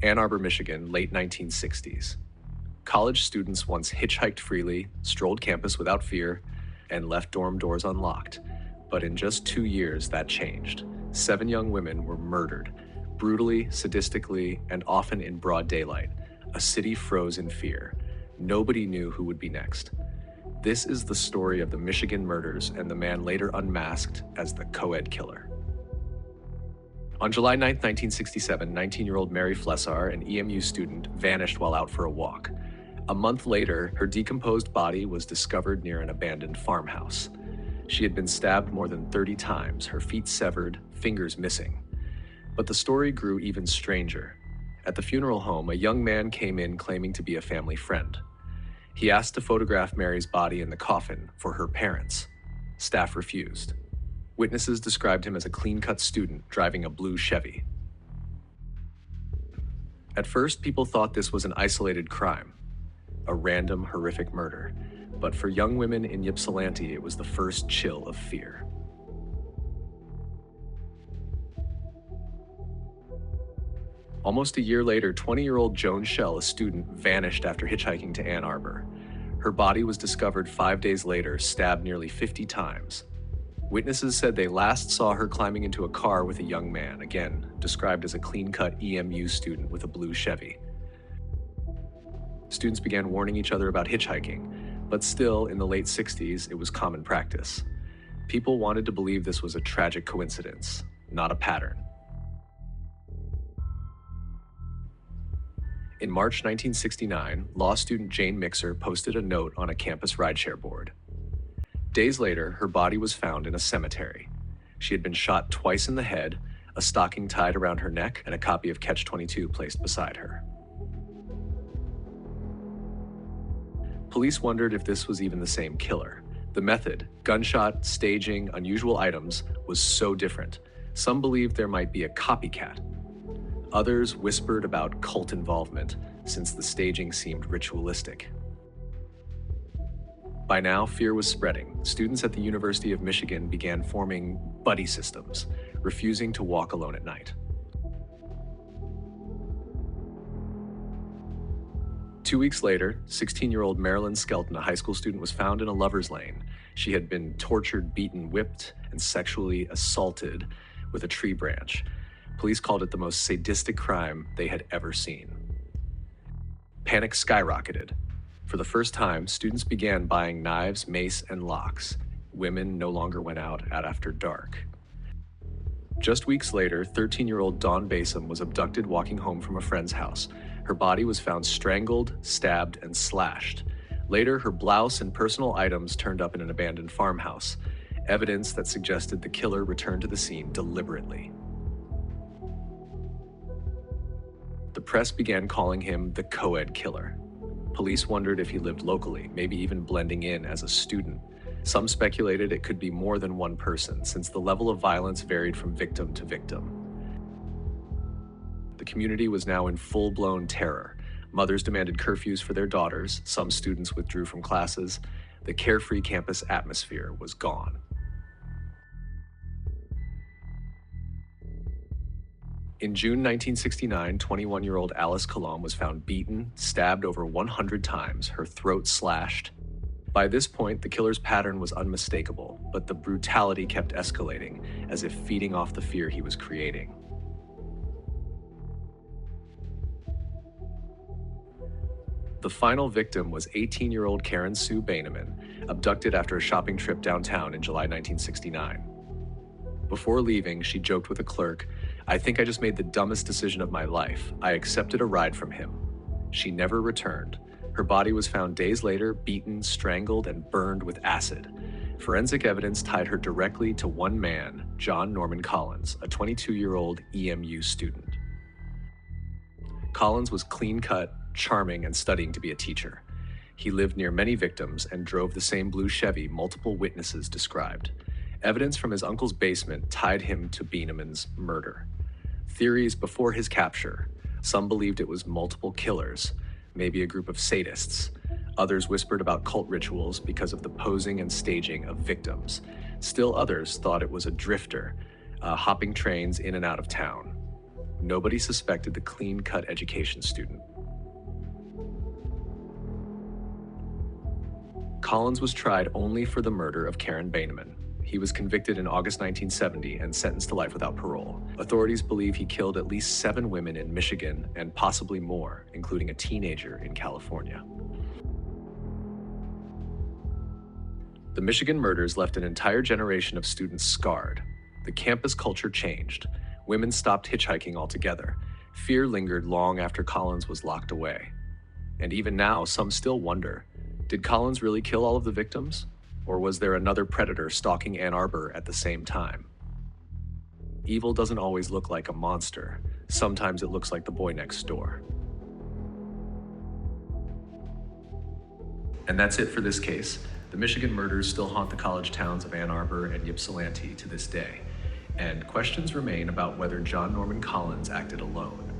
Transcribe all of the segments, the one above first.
Ann Arbor, Michigan, late 1960s. College students once hitchhiked freely, strolled campus without fear, and left dorm doors unlocked. But in just 2 years, that changed. 7 young women were murdered, brutally, sadistically, and often in broad daylight. A city froze in fear. Nobody knew who would be next. This is the story of the Michigan murders and the man later unmasked as the co-ed killer. On July 9, 1967, 19-year-old Mary Flessar, an EMU student, vanished while out for a walk. A month later, her decomposed body was discovered near an abandoned farmhouse. She had been stabbed more than 30 times, her feet severed, fingers missing. But the story grew even stranger. At the funeral home, a young man came in claiming to be a family friend. He asked to photograph Mary's body in the coffin for her parents. Staff refused. Witnesses described him as a clean-cut student driving a blue Chevy. At first, people thought this was an isolated crime, a random, horrific murder. But for young women in Ypsilanti, it was the first chill of fear. Almost a year later, 20-year-old Joan Schell, a student, vanished after hitchhiking to Ann Arbor. Her body was discovered 5 days later, stabbed nearly 50 times. Witnesses said they last saw her climbing into a car with a young man, again, described as a clean-cut EMU student with a blue Chevy. Students began warning each other about hitchhiking, but still, in the late 60s, it was common practice. People wanted to believe this was a tragic coincidence, not a pattern. In March 1969, law student Jane Mixer posted a note on a campus rideshare board. Days later, her body was found in a cemetery. She had been shot twice in the head, a stocking tied around her neck, and a copy of Catch-22 placed beside her. Police wondered if this was even the same killer. The method, gunshot, staging, unusual items, was so different. Some believed there might be a copycat. Others whispered about cult involvement, since the staging seemed ritualistic. By now, fear was spreading. Students at the University of Michigan began forming buddy systems, refusing to walk alone at night. 2 weeks later, 16-year-old Marilyn Skelton, a high school student, was found in a lover's lane. She had been tortured, beaten, whipped, and sexually assaulted with a tree branch. Police called it the most sadistic crime they had ever seen. Panic skyrocketed. For the first time, students began buying knives, mace, and locks. Women no longer went out after dark. Just weeks later, 13-year-old Dawn Basom was abducted walking home from a friend's house. Her body was found strangled, stabbed, and slashed. Later, her blouse and personal items turned up in an abandoned farmhouse, evidence that suggested the killer returned to the scene deliberately. The press began calling him the co-ed killer. Police wondered if he lived locally, maybe even blending in as a student. Some speculated it could be more than one person, since the level of violence varied from victim to victim. The community was now in full-blown terror. Mothers demanded curfews for their daughters, some students withdrew from classes. The carefree campus atmosphere was gone. In June 1969, 21-year-old Alice Colomb was found beaten, stabbed over 100 times, her throat slashed. By this point, the killer's pattern was unmistakable, but the brutality kept escalating, as if feeding off the fear he was creating. The final victim was 18-year-old Karen Sue Baineman, abducted after a shopping trip downtown in July 1969. Before leaving, she joked with a clerk, "I think I just made the dumbest decision of my life. I accepted a ride from him." She never returned. Her body was found days later, beaten, strangled, and burned with acid. Forensic evidence tied her directly to one man, John Norman Collins, a 22-year-old EMU student. Collins was clean-cut, charming, and studying to be a teacher. He lived near many victims and drove the same blue Chevy multiple witnesses described. Evidence from his uncle's basement tied him to Baineman's murder. Theories before his capture. Some believed it was multiple killers, maybe a group of sadists. Others whispered about cult rituals because of the posing and staging of victims. Still others thought it was a drifter, hopping trains in and out of town. Nobody suspected the clean-cut education student. Collins was tried only for the murder of Karen Baineman. He was convicted in August 1970 and sentenced to life without parole. Authorities believe he killed at least 7 women in Michigan and possibly more, including a teenager in California. The Michigan murders left an entire generation of students scarred. The campus culture changed. Women stopped hitchhiking altogether. Fear lingered long after Collins was locked away. And even now, some still wonder, did Collins really kill all of the victims? Or was there another predator stalking Ann Arbor at the same time? Evil doesn't always look like a monster. Sometimes it looks like the boy next door. And that's it for this case. The Michigan murders still haunt the college towns of Ann Arbor and Ypsilanti to this day, and questions remain about whether John Norman Collins acted alone.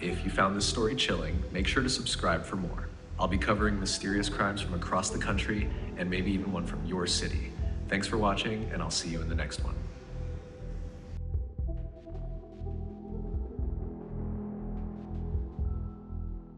If you found this story chilling, make sure to subscribe for more. I'll be covering mysterious crimes from across the country and maybe even one from your city. Thanks for watching, and I'll see you in the next one.